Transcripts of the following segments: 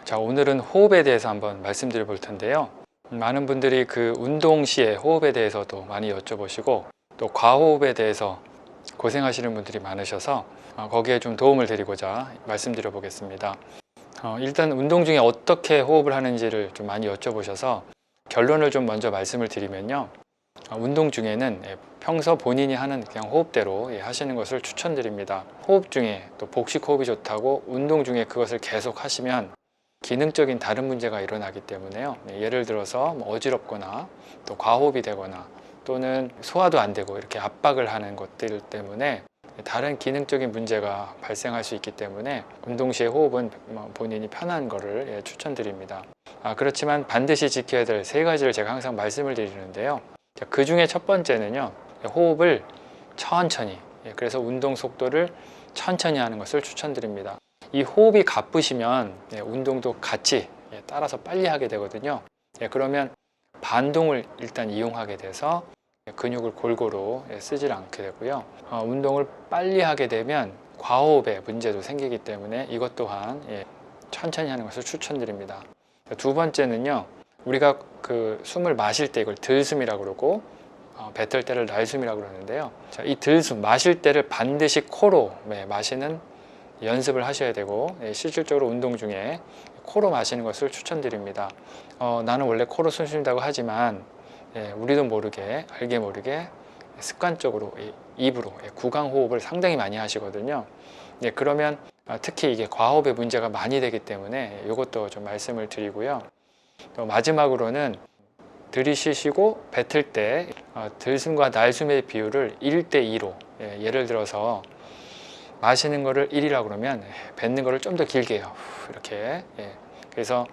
자, 오늘은 호흡에 대해서 한번 말씀드려 볼 텐데요. 많은 분들이 그 운동 시에 호흡에 대해서도 많이 여쭤보시고 또 과호흡에 대해서 고생하시는 분들이 많으셔서 거기에 좀 도움을 드리고자 말씀드려 보겠습니다. 일단 운동 중에 어떻게 호흡을 하는지를 좀 많이 여쭤보셔서 결론을 좀 먼저 말씀을 드리면요. 운동 중에는 평소 본인이 하는 그냥 호흡대로 하시는 것을 추천드립니다. 호흡 중에 또 복식 호흡이 좋다고 운동 중에 그것을 계속 하시면 기능적인 다른 문제가 일어나기 때문에요. 예를 들어서 어지럽거나 또 과호흡이 되거나 또는 소화도 안 되고 이렇게 압박을 하는 것들 때문에 다른 기능적인 문제가 발생할 수 있기 때문에 운동 시에 호흡은 본인이 편한 거를 추천드립니다. 그렇지만 반드시 지켜야 될 세 가지를 제가 항상 말씀을 드리는데요. 그 중에 첫 번째는요, 호흡을 천천히, 그래서 운동 속도를 천천히 하는 것을 추천드립니다. 이 호흡이 가쁘시면 운동도 같이 따라서 빨리 하게 되거든요. 그러면 반동을 일단 이용하게 돼서 근육을 골고루 쓰질 않게 되고요. 운동을 빨리 하게 되면 과호흡의 문제도 생기기 때문에 이것 또한 천천히 하는 것을 추천드립니다. 두 번째는요, 우리가 그 숨을 마실 때 이걸 들숨이라고 그러고 뱉을 때를 날숨이라고 그러는데요. 자, 이 들숨, 마실 때를 반드시 코로 마시는 연습을 하셔야 되고 실질적으로 운동 중에 코로 마시는 것을 추천드립니다. 나는 원래 코로 숨 쉰다고 하지만 우리도 모르게 알게 모르게 습관적으로 입으로 구강호흡을 상당히 많이 하시거든요. 그러면 특히 이게 과호흡의 문제가 많이 되기 때문에 이것도 좀 말씀을 드리고요. 또 마지막으로는 들이쉬시고 뱉을 때 들숨과 날숨의 비율을 1대2로 예를 들어서 마시는 거를 1이라고 그러면 뱉는 거를 좀 더 길게 해요. 이렇게. 그래서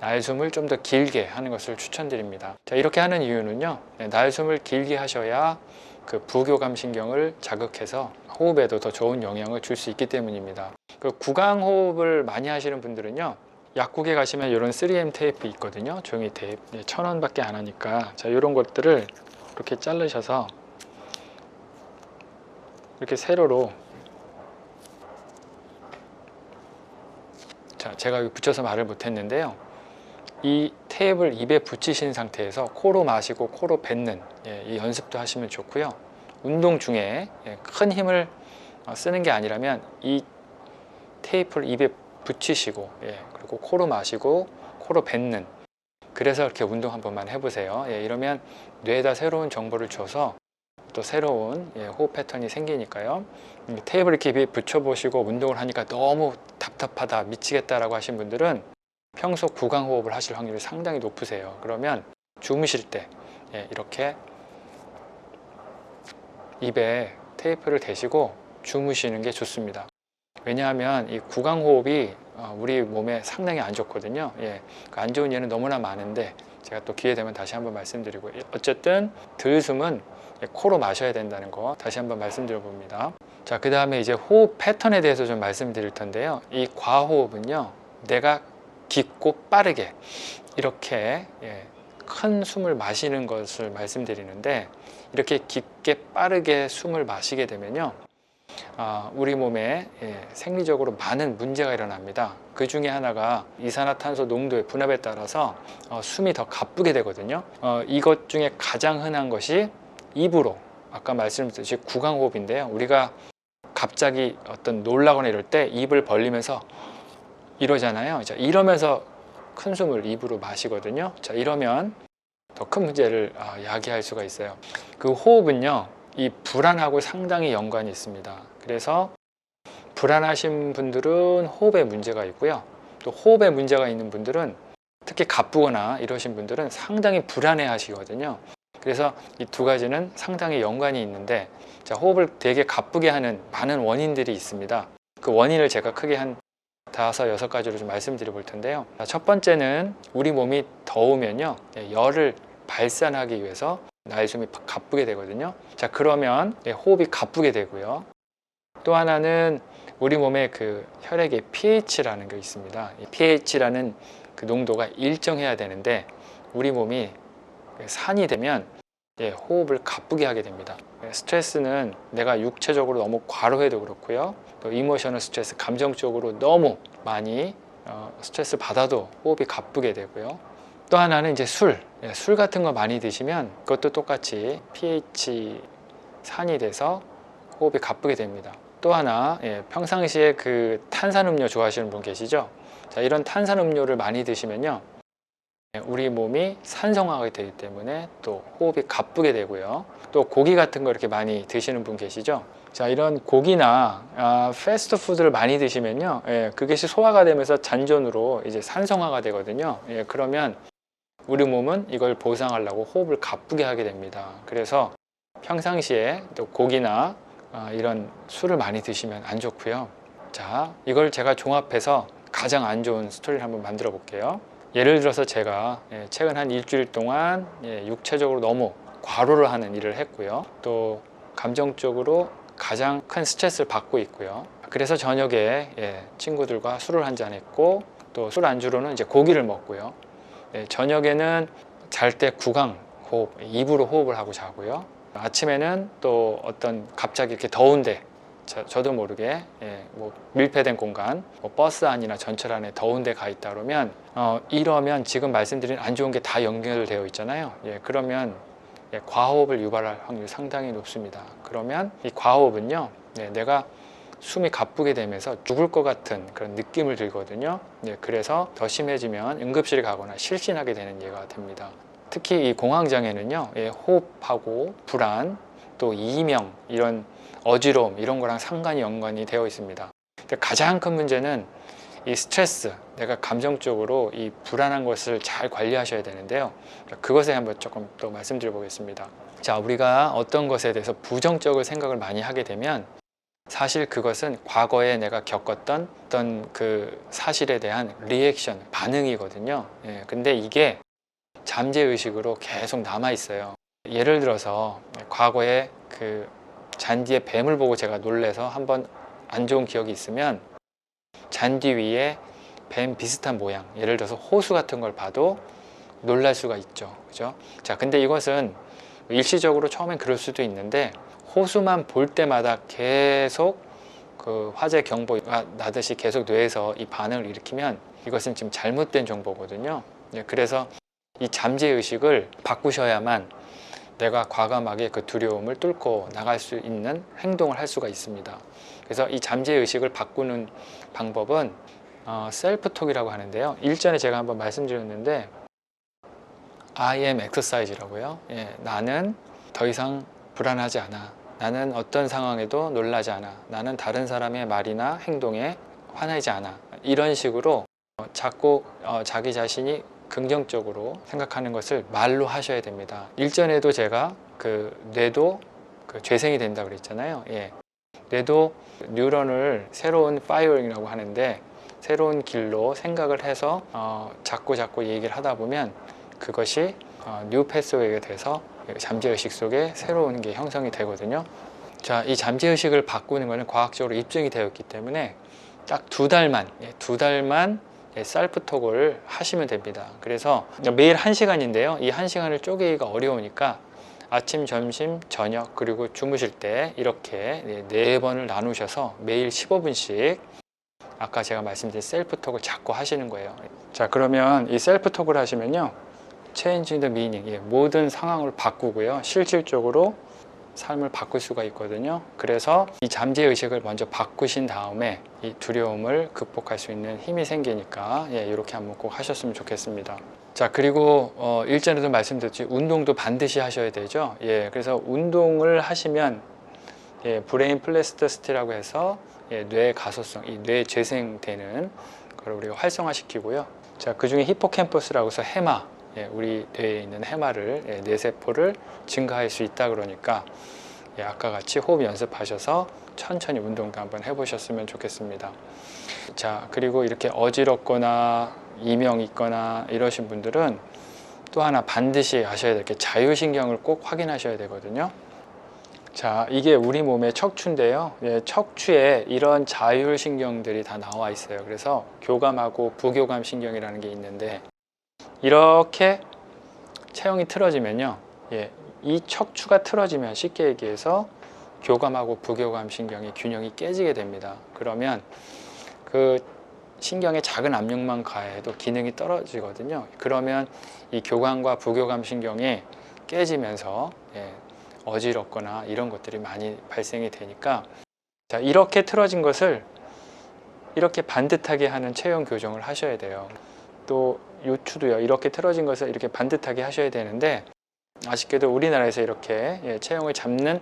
날숨을 좀 더 길게 하는 것을 추천드립니다. 자, 이렇게 하는 이유는요. 날숨을 길게 하셔야 그 부교감 신경을 자극해서 호흡에도 더 좋은 영향을 줄 수 있기 때문입니다. 그 구강 호흡을 많이 하시는 분들은요. 약국에 가시면 이런 3M 테이프 있거든요. 종이 테이프. 1,000원밖에 안 하니까. 자, 이런 것들을 이렇게 자르셔서 이렇게 세로로 자, 제가 붙여서 말을 못했는데요. 이 테이프를 입에 붙이신 상태에서 코로 마시고 코로 뱉는 이 연습도 하시면 좋고요. 운동 중에 큰 힘을 쓰는 게 아니라면 이 테이프를 입에 붙이시고 그리고 코로 마시고 코로 뱉는, 그래서 이렇게 운동 한 번만 해보세요. 이러면 뇌에다 새로운 정보를 줘서 또 새로운 호흡 패턴이 생기니까요. 테이프를 이렇게 입에 붙여보시고 운동을 하니까 너무 답답하다, 미치겠다라고 하신 분들은 평소 구강 호흡을 하실 확률이 상당히 높으세요. 그러면 주무실 때 이렇게 입에 테이프를 대시고 주무시는 게 좋습니다. 왜냐하면 이 구강 호흡이 우리 몸에 상당히 안 좋거든요. 안 좋은 예는 너무나 많은데 제가 또 기회 되면 다시 한번 말씀드리고, 어쨌든 들숨은 코로 마셔야 된다는 거 다시 한번 말씀드려 봅니다. 자, 그 다음에 이제 호흡 패턴에 대해서 좀 말씀드릴 텐데요. 이 과호흡은요, 내가 깊고 빠르게 이렇게 큰 숨을 마시는 것을 말씀드리는데, 이렇게 깊게 빠르게 숨을 마시게 되면요, 우리 몸에 생리적으로 많은 문제가 일어납니다. 그 중에 하나가 이산화탄소 농도의 분압에 따라서 숨이 더 가쁘게 되거든요. 이것 중에 가장 흔한 것이 입으로, 아까 말씀드렸듯이 구강호흡인데요. 우리가 갑자기 어떤 놀라거나 이럴 때 입을 벌리면서 이러잖아요. 자, 이러면서 큰 숨을 입으로 마시거든요. 자, 이러면 더 큰 문제를 야기할 수가 있어요. 그 호흡은요, 이 불안하고 상당히 연관이 있습니다. 그래서 불안하신 분들은 호흡에 문제가 있고요. 또 호흡에 문제가 있는 분들은, 특히 가쁘거나 이러신 분들은 상당히 불안해 하시거든요. 그래서 이 두 가지는 상당히 연관이 있는데, 자, 호흡을 되게 가쁘게 하는 많은 원인들이 있습니다. 그 원인을 제가 크게 한 5, 6가지로 좀 말씀드려 볼 텐데요. 자, 첫 번째는 우리 몸이 더우면요, 열을 발산하기 위해서 날숨이 가쁘게 되거든요. 자, 그러면 호흡이 가쁘게 되고요. 또 하나는 우리 몸의 그 혈액의 pH라는 게 있습니다. 이 pH라는 그 농도가 일정해야 되는데 우리 몸이 산이 되면 호흡을 가쁘게 하게 됩니다. 스트레스는 내가 육체적으로 너무 과로해도 그렇고요. 또 이모셔널 스트레스, 감정적으로 너무 많이 스트레스 받아도 호흡이 가쁘게 되고요. 또 하나는 이제 술 같은 거 많이 드시면 그것도 똑같이 pH 산이 돼서 호흡이 가쁘게 됩니다. 또 하나, 평상시에 그 탄산음료 좋아하시는 분 계시죠? 자, 이런 탄산음료를 많이 드시면요, 우리 몸이 산성화가 되기 때문에 또 호흡이 가쁘게 되고요. 또 고기 같은 거 이렇게 많이 드시는 분 계시죠? 자, 이런 고기나 패스트푸드를 많이 드시면요, 그것이 소화가 되면서 잔존으로 이제 산성화가 되거든요. 그러면 우리 몸은 이걸 보상하려고 호흡을 가쁘게 하게 됩니다. 그래서 평상시에 또 고기나 이런 술을 많이 드시면 안 좋고요. 자, 이걸 제가 종합해서 가장 안 좋은 스토리를 한번 만들어 볼게요. 예를 들어서 제가 최근 한 일주일 동안 육체적으로 너무 과로를 하는 일을 했고요. 또 감정적으로 가장 큰 스트레스를 받고 있고요. 그래서 저녁에 친구들과 술을 한잔 했고, 또 술 안주로는 이제 고기를 먹고요. 저녁에는 잘 때 구강 호흡, 입으로 호흡을 하고 자고요. 아침에는 또 어떤 갑자기 이렇게 더운데 저도 모르게 뭐 밀폐된 공간, 뭐 버스 안이나 전철 안에 더운데 가 있다 그러면 이러면 지금 말씀드린 안 좋은 게 다 연결되어 있잖아요. 그러면 과호흡을 유발할 확률이 상당히 높습니다. 그러면 이 과호흡은요, 내가 숨이 가쁘게 되면서 죽을 것 같은 그런 느낌을 들거든요. 그래서 더 심해지면 응급실에 가거나 실신하게 되는 예가 됩니다. 특히 이 공황장애는요, 호흡하고 불안, 또 이명, 이런 어지러움, 이런 거랑 연관이 되어 있습니다. 가장 큰 문제는 이 스트레스, 내가 감정적으로 이 불안한 것을 잘 관리하셔야 되는데요. 그것에 한번 조금 또 말씀드려 보겠습니다. 자, 우리가 어떤 것에 대해서 부정적인 생각을 많이 하게 되면 사실 그것은 과거에 내가 겪었던 어떤 그 사실에 대한 리액션, 반응이거든요. 근데 이게 잠재의식으로 계속 남아 있어요. 예를 들어서 과거에 그 잔디에 뱀을 보고 제가 놀래서 한번 안 좋은 기억이 있으면 잔디 위에 뱀 비슷한 모양, 예를 들어서 호수 같은 걸 봐도 놀랄 수가 있죠. 그죠? 자, 근데 이것은 일시적으로 처음엔 그럴 수도 있는데 호수만 볼 때마다 계속 그 화재 경보가 나듯이 계속 뇌에서 이 반응을 일으키면 이것은 지금 잘못된 정보거든요. 그래서 이 잠재의식을 바꾸셔야만 내가 과감하게 그 두려움을 뚫고 나갈 수 있는 행동을 할 수가 있습니다. 그래서 이 잠재의식을 바꾸는 방법은 셀프톡이라고 하는데요. 일전에 제가 한번 말씀드렸는데 I am exercise라고요. 나는 더 이상 불안하지 않아. 나는 어떤 상황에도 놀라지 않아. 나는 다른 사람의 말이나 행동에 화내지 않아. 이런 식으로 자꾸 자기 자신이 긍정적으로 생각하는 것을 말로 하셔야 됩니다. 일전에도 제가 그 뇌도 그 재생이 된다 그랬잖아요. 뇌도 뉴런을 새로운 파이어링이라고 하는데 새로운 길로 생각을 해서 자꾸 얘기를 하다 보면 그것이 뉴 패스웨이가 돼서 잠재의식 속에 새로운 게 형성이 되거든요. 자, 이 잠재의식을 바꾸는 것은 과학적으로 입증이 되었기 때문에 딱 두 달만 셀프톡을 하시면 됩니다. 그래서 매일 1시간인데요. 이 1시간을 쪼개기가 어려우니까 아침, 점심, 저녁, 그리고 주무실 때 이렇게 4번을 나누셔서 매일 15분씩 아까 제가 말씀드린 셀프톡을 자꾸 하시는 거예요. 자, 그러면 이 셀프톡을 하시면요, Changing the meaning, 모든 상황을 바꾸고요, 실질적으로 삶을 바꿀 수가 있거든요. 그래서 이 잠재의식을 먼저 바꾸신 다음에 이 두려움을 극복할 수 있는 힘이 생기니까 이렇게 한번 꼭 하셨으면 좋겠습니다. 자, 그리고 일전에도 말씀드렸지, 운동도 반드시 하셔야 되죠. 그래서 운동을 하시면 브레인 플라스티시티라고 해서 뇌 가소성, 이 뇌 재생되는 걸 우리가 활성화시키고요. 자, 그 중에 히포캠퍼스라고 해서 해마, 우리 뇌에 있는 해마를, 뇌세포를 증가할 수 있다 그러니까 아까 같이 호흡 연습하셔서 천천히 운동도 한번 해보셨으면 좋겠습니다. 자, 그리고 이렇게 어지럽거나 이명 있거나 이러신 분들은 또 하나 반드시 하셔야 될 게 자율신경을 꼭 확인하셔야 되거든요. 자, 이게 우리 몸의 척추인데요. 척추에 이런 자율신경들이 다 나와 있어요. 그래서 교감하고 부교감 신경이라는 게 있는데 이렇게 체형이 틀어지면요, 이 척추가 틀어지면 쉽게 얘기해서 교감하고 부교감 신경의 균형이 깨지게 됩니다. 그러면 그 신경에 작은 압력만 가해도 기능이 떨어지거든요. 그러면 이 교감과 부교감 신경이 깨지면서 어지럽거나 이런 것들이 많이 발생이 되니까, 자, 이렇게 틀어진 것을 이렇게 반듯하게 하는 체형 교정을 하셔야 돼요. 또 요추도요, 이렇게 틀어진 것을 이렇게 반듯하게 하셔야 되는데, 아쉽게도 우리나라에서 이렇게 체형을 잡는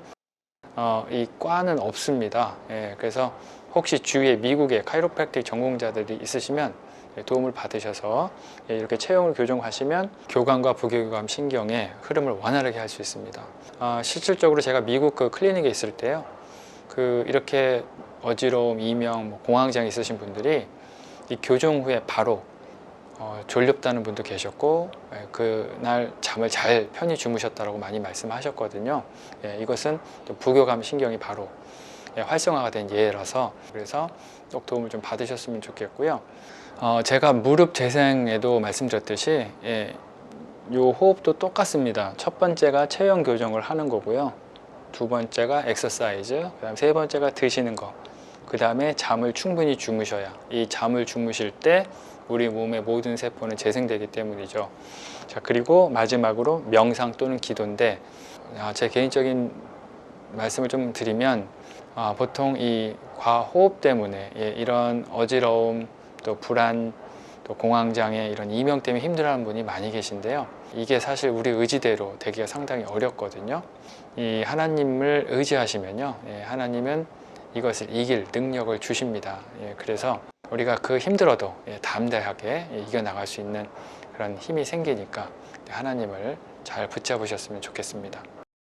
이 과는 없습니다. 그래서 혹시 주위에 미국의 카이로프랙틱 전공자들이 있으시면 도움을 받으셔서 이렇게 체형을 교정하시면 교감과 부교감 신경의 흐름을 원활하게 할 수 있습니다. 실질적으로 제가 미국 그 클리닉에 있을 때요, 이렇게 어지러움, 이명, 공황장 있으신 분들이 이 교정 후에 바로 졸렵다는 분도 계셨고, 그날 잠을 잘 편히 주무셨다고 많이 말씀하셨거든요. 이것은 또 부교감 신경이 바로 활성화가 된 예라서, 그래서 꼭 도움을 좀 받으셨으면 좋겠고요. 제가 무릎 재생에도 말씀드렸듯이 요 호흡도 똑같습니다. 첫 번째가 체형 교정을 하는 거고요, 두 번째가 엑서사이즈, 그다음 세 번째가 드시는 거, 그 다음에 잠을 충분히 주무셔야, 이 잠을 주무실 때 우리 몸의 모든 세포는 재생되기 때문이죠. 자, 그리고 마지막으로 명상 또는 기도인데, 제 개인적인 말씀을 좀 드리면, 보통 이 과호흡 때문에 이런 어지러움, 또 불안, 또 공황장애, 이런 이명 때문에 힘들어하는 분이 많이 계신데요, 이게 사실 우리 의지대로 되기가 상당히 어렵거든요. 이 하나님을 의지하시면요, 하나님은 이것을 이길 능력을 주십니다. 그래서 우리가 그 힘들어도 담대하게 이겨나갈 수 있는 그런 힘이 생기니까 하나님을 잘 붙잡으셨으면 좋겠습니다.